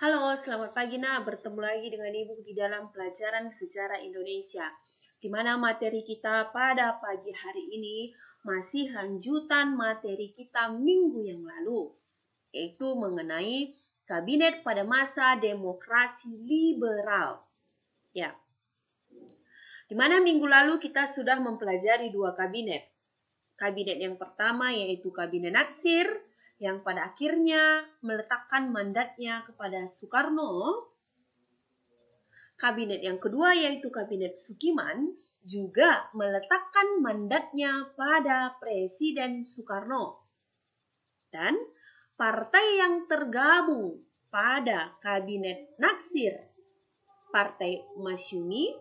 Halo, selamat pagi nak. Bertemu lagi dengan Ibu di dalam pelajaran sejarah Indonesia. Di mana materi kita pada pagi hari ini masih lanjutan materi kita minggu yang lalu, yaitu mengenai kabinet pada masa demokrasi liberal. Ya, di mana minggu lalu kita sudah mempelajari dua kabinet. Kabinet yang pertama yaitu kabinet Natsir, yang pada akhirnya meletakkan mandatnya kepada Soekarno. Kabinet yang kedua yaitu kabinet Sukiman juga meletakkan mandatnya pada Presiden Soekarno. Dan partai yang tergabung pada kabinet Natsir, Partai Masyumi,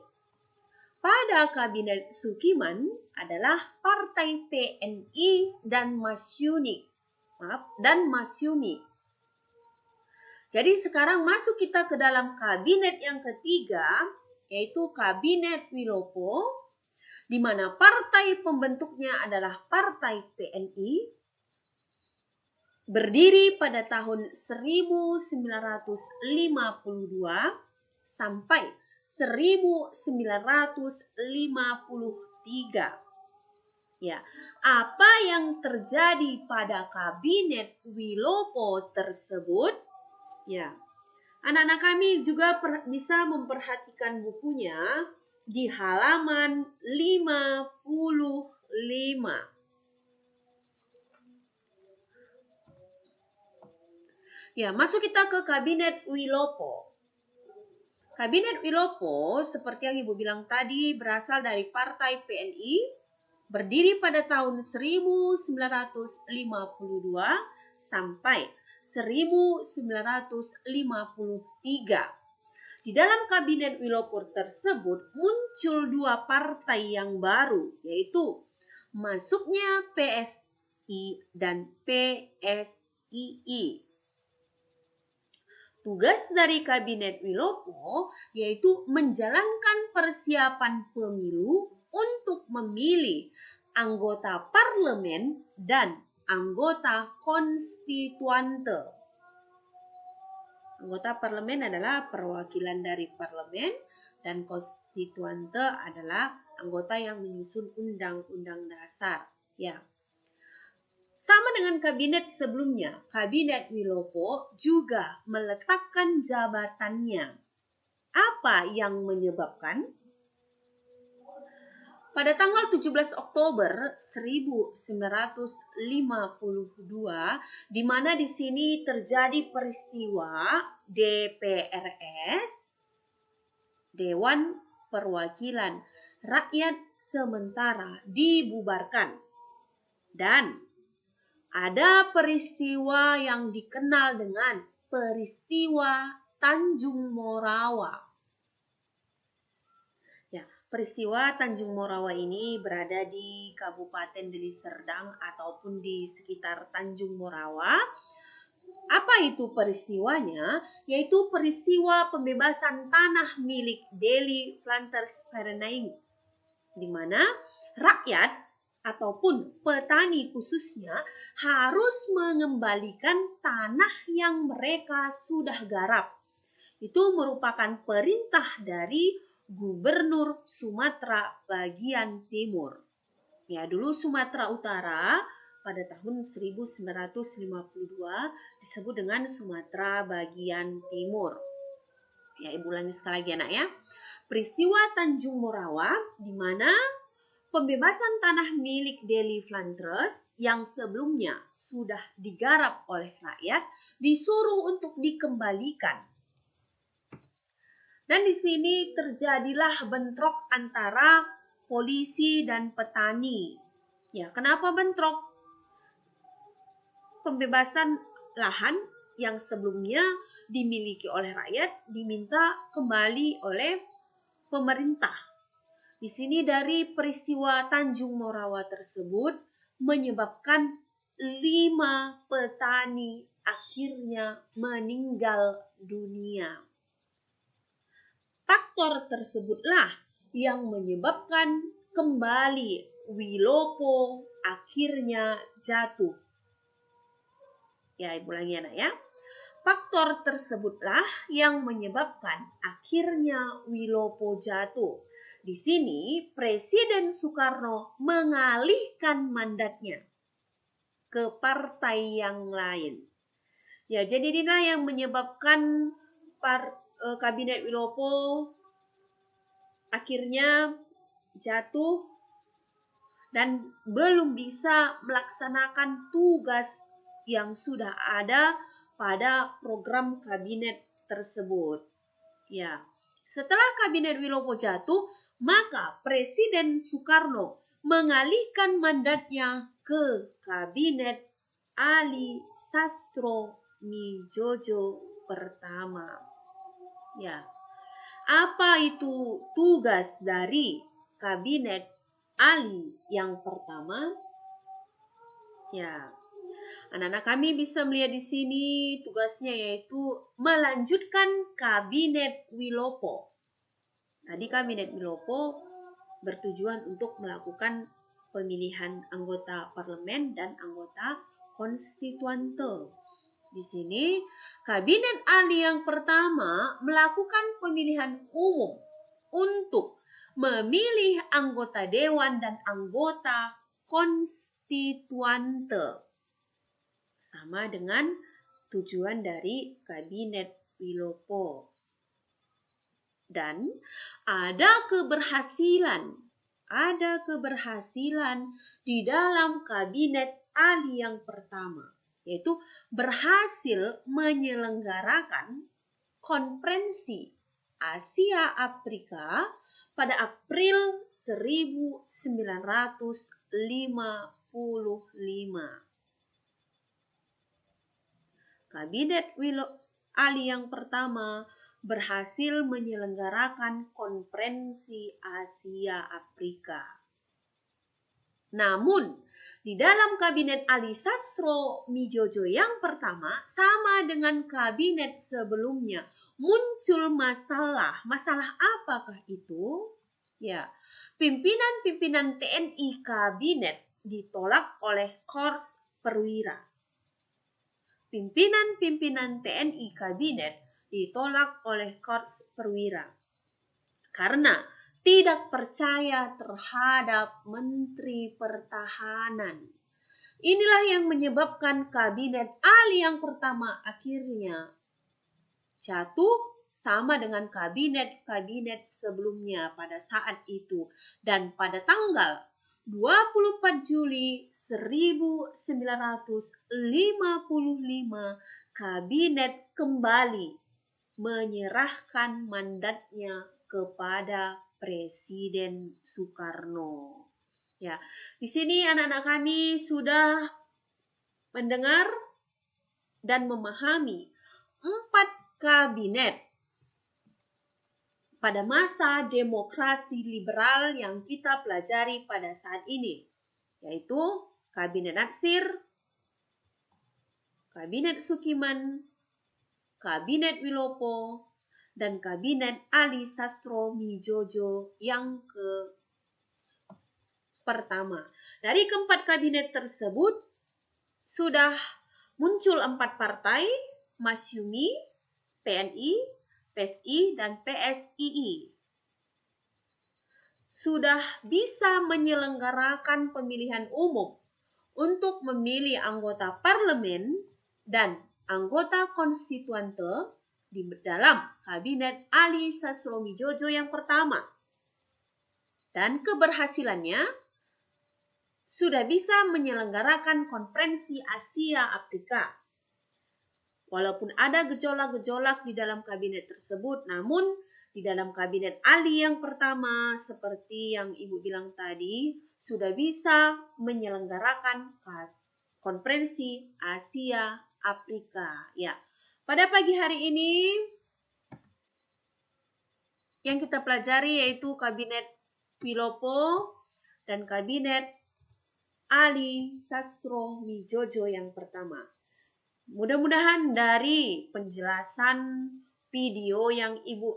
pada kabinet Sukiman adalah Partai PNI dan Masyumi. Jadi sekarang masuk kita ke dalam kabinet yang ketiga, yaitu kabinet Wilopo, di mana partai pembentuknya adalah Partai PNI, berdiri pada tahun 1952 sampai 1953. Ya, apa yang terjadi pada kabinet Wilopo tersebut? Ya, anak-anak kami juga bisa memperhatikan bukunya di halaman 55. Ya, masuk kita ke kabinet Wilopo. Kabinet Wilopo, seperti yang Ibu bilang tadi, berasal dari Partai PNI, berdiri pada tahun 1952 sampai 1953. Di dalam kabinet Wilopo tersebut muncul dua partai yang baru, yaitu masuknya PSI dan PSII. Tugas dari kabinet Wilopo yaitu menjalankan persiapan pemilu untuk memilih anggota parlemen dan anggota konstituante. Anggota parlemen adalah perwakilan dari parlemen dan konstituante adalah anggota yang menyusun undang-undang dasar. Ya. Sama dengan kabinet sebelumnya, kabinet Wilopo juga meletakkan jabatannya. Apa yang menyebabkan? Pada tanggal 17 Oktober 1952, di mana di sini terjadi peristiwa DPRS, Dewan Perwakilan Rakyat sementara dibubarkan. Dan ada peristiwa yang dikenal dengan peristiwa Tanjung Morawa. Peristiwa Tanjung Morawa ini berada di Kabupaten Deli Serdang ataupun di sekitar Tanjung Morawa. Apa itu peristiwanya? Yaitu peristiwa pembebasan tanah milik Deli Flanders Vereniging, di mana rakyat ataupun petani khususnya harus mengembalikan tanah yang mereka sudah garap. Itu merupakan perintah dari Gubernur Sumatera bagian timur. Ya, dulu Sumatera Utara pada tahun 1952 disebut dengan Sumatera bagian timur. Ya, Ibu ulangi sekali lagi anak ya. Peristiwa Tanjung Morawa di mana pembebasan tanah milik Deli Flanders yang sebelumnya sudah digarap oleh rakyat disuruh untuk dikembalikan. Dan di sini terjadilah bentrok antara polisi dan petani. Ya, kenapa bentrok? Pembebasan lahan yang sebelumnya dimiliki oleh rakyat diminta kembali oleh pemerintah. Di sini dari peristiwa Tanjung Morawa tersebut menyebabkan 5 petani akhirnya meninggal dunia. Faktor tersebutlah yang menyebabkan kembali Wilopo akhirnya jatuh. Ya, Ibu ulangi anak ya. Faktor tersebutlah yang menyebabkan akhirnya Wilopo jatuh. Di sini Presiden Soekarno mengalihkan mandatnya ke partai yang lain. Ya, jadi inilah yang menyebabkan Kabinet Wilopo akhirnya jatuh dan belum bisa melaksanakan tugas yang sudah ada pada program kabinet tersebut. Ya, setelah Kabinet Wilopo jatuh, maka Presiden Soekarno mengalihkan mandatnya ke Kabinet Ali Sastro-Midjojo pertama. Ya, apa itu tugas dari Kabinet Ali yang pertama? Ya, anak-anak kami bisa melihat di sini tugasnya yaitu melanjutkan Kabinet Wilopo. Tadi Kabinet Wilopo bertujuan untuk melakukan pemilihan anggota parlemen dan anggota konstituante. Di sini Kabinet Ali yang pertama melakukan pemilihan umum untuk memilih anggota dewan dan anggota konstituante. Sama dengan tujuan dari Kabinet Wilopo. Dan ada keberhasilan di dalam Kabinet Ali yang pertama, yaitu berhasil menyelenggarakan konferensi Asia Afrika pada April 1955. Kabinet Ali yang pertama berhasil menyelenggarakan konferensi Asia Afrika. Namun, di dalam Kabinet Ali Sastro-Midjojo yang pertama, sama dengan kabinet sebelumnya, muncul masalah. Masalah apakah itu? Ya, pimpinan-pimpinan TNI kabinet ditolak oleh Korps Perwira. Pimpinan-pimpinan TNI kabinet ditolak oleh Korps Perwira karena tidak percaya terhadap Menteri Pertahanan. Inilah yang menyebabkan Kabinet Ali yang pertama akhirnya jatuh sama dengan kabinet-kabinet sebelumnya pada saat itu. Dan pada tanggal 24 Juli 1955, Kabinet kembali menyerahkan mandatnya kepada Presiden Soekarno. Ya, di sini anak-anak kami sudah mendengar dan memahami 4 kabinet pada masa demokrasi liberal yang kita pelajari pada saat ini, yaitu Kabinet Natsir, Kabinet Sukiman, Kabinet Wilopo, dan Kabinet Ali Sastro-Midjojo yang pertama. Dari keempat kabinet tersebut sudah muncul 4 partai, Masyumi, PNI, PSI, dan PSII. Sudah bisa menyelenggarakan pemilihan umum untuk memilih anggota parlemen dan anggota konstituante di dalam Kabinet Ali Sastro-Midjojo yang pertama. Dan keberhasilannya sudah bisa menyelenggarakan konferensi Asia Afrika. Walaupun ada gejolak-gejolak di dalam kabinet tersebut, namun di dalam Kabinet Ali yang pertama, seperti yang Ibu bilang tadi, sudah bisa menyelenggarakan konferensi Asia Afrika. Ya, pada pagi hari ini yang kita pelajari yaitu Kabinet Wilopo dan Kabinet Ali Sastro-Midjojo yang pertama. Mudah-mudahan dari penjelasan video yang Ibu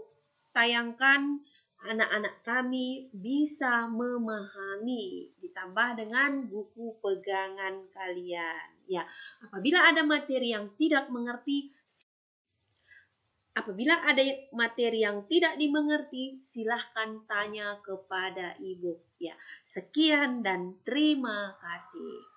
tayangkan, anak-anak kami bisa memahami, ditambah dengan buku pegangan kalian. Ya, apabila ada materi yang tidak mengerti, Apabila ada materi yang tidak dimengerti, silahkan tanya kepada Ibu. Ya, sekian dan terima kasih.